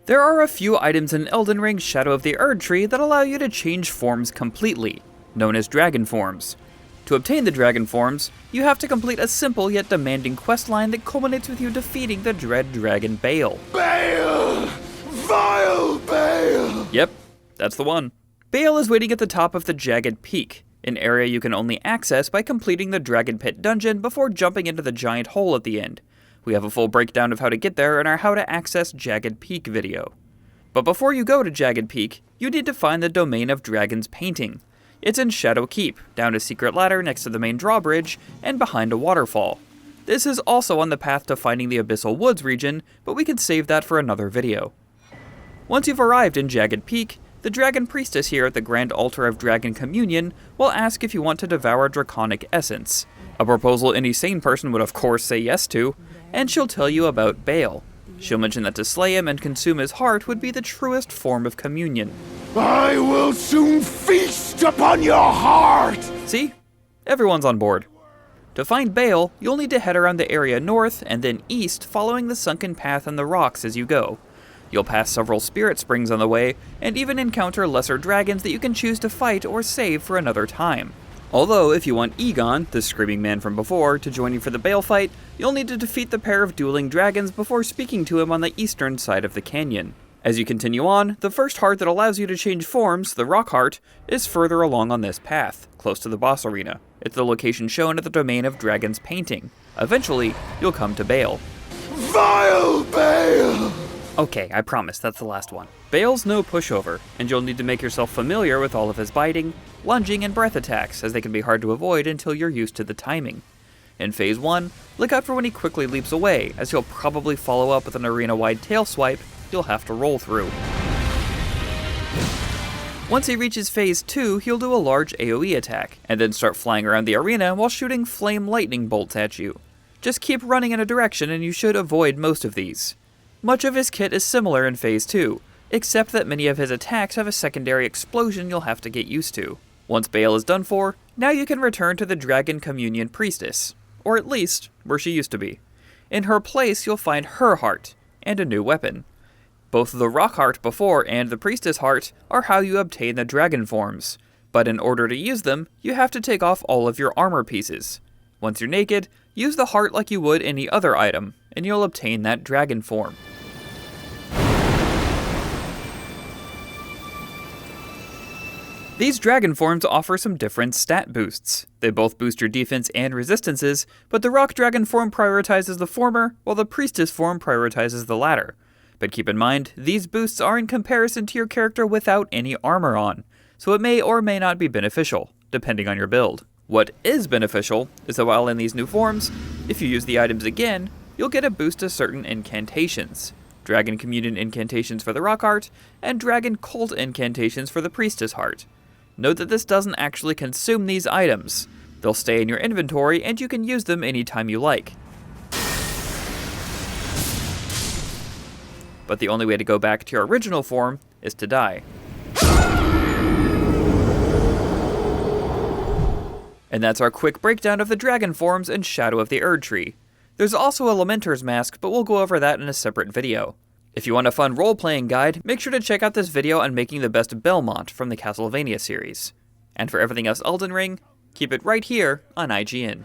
There are a few items in Elden Ring Shadow of the Erdtree that allow you to change forms completely, known as dragon forms. To obtain the dragon forms, you have to complete a simple yet demanding questline that culminates with you defeating the dread dragon Bayle. Bayle! Vile Bayle! Yep, that's the one. Bayle is waiting at the top of the Jagged Peak, an area you can only access by completing the Dragon Pit dungeon before jumping into the giant hole at the end. We have a full breakdown of how to get there in our How to Access Jagged Peak video. But before you go to Jagged Peak, you need to find the Domain of Dragon's painting. It's in Shadow Keep, down a secret ladder next to the main drawbridge, and behind a waterfall. This is also on the path to finding the Abyssal Woods region, but we can save that for another video. Once you've arrived in Jagged Peak, the Dragon Priestess here at the Grand Altar of Dragon Communion will ask if you want to devour Draconic Essence, a proposal any sane person would of course say yes to, and she'll tell you about Bayle. She'll mention that to slay him and consume his heart would be the truest form of communion. I will soon feast upon your heart! See? Everyone's on board. To find Bayle, you'll need to head around the area north and then east following the sunken path in the rocks as you go. You'll pass several spirit springs on the way, and even encounter lesser dragons that you can choose to fight or save for another time. Although, if you want Egon, the screaming man from before, to join you for the Bayle fight, you'll need to defeat the pair of dueling dragons before speaking to him on the eastern side of the canyon. As you continue on, the first heart that allows you to change forms, the Rock Heart, is further along on this path, close to the boss arena. It's the location shown at the Domain of Dragon's painting. Eventually, you'll come to Bayle. Vile Bayle! Okay, I promise, that's the last one. Bayle's no pushover, and you'll need to make yourself familiar with all of his biting, lunging, and breath attacks, as they can be hard to avoid until you're used to the timing. In Phase 1, look out for when he quickly leaps away, as he'll probably follow up with an arena-wide tail swipe you'll have to roll through. Once he reaches Phase 2, he'll do a large AoE attack, and then start flying around the arena while shooting flame lightning bolts at you. Just keep running in a direction and you should avoid most of these. Much of his kit is similar in Phase 2, except that many of his attacks have a secondary explosion you'll have to get used to. Once Bayle is done for, now you can return to the Dragon Communion Priestess, or at least, where she used to be. In her place, you'll find her heart, and a new weapon. Both the Rock Heart before and the Priestess Heart are how you obtain the dragon forms, but in order to use them, you have to take off all of your armor pieces. Once you're naked, use the heart like you would any other item, and you'll obtain that dragon form. These dragon forms offer some different stat boosts. They both boost your defense and resistances, but the rock dragon form prioritizes the former, while the priestess form prioritizes the latter. But keep in mind, these boosts are in comparison to your character without any armor on, so it may or may not be beneficial, depending on your build. What is beneficial is that while in these new forms, if you use the items again, you'll get a boost to certain incantations. Dragon Communion incantations for the Rock Heart, and Dragon Cult incantations for the Priestess Heart. Note that this doesn't actually consume these items. They'll stay in your inventory and you can use them anytime you like. But the only way to go back to your original form is to die. And that's our quick breakdown of the dragon forms in Shadow of the Erdtree. There's also a Lamenter's mask, but we'll go over that in a separate video. If you want a fun role-playing guide, make sure to check out this video on making the best Belmont from the Castlevania series. And for everything else Elden Ring, keep it right here on IGN.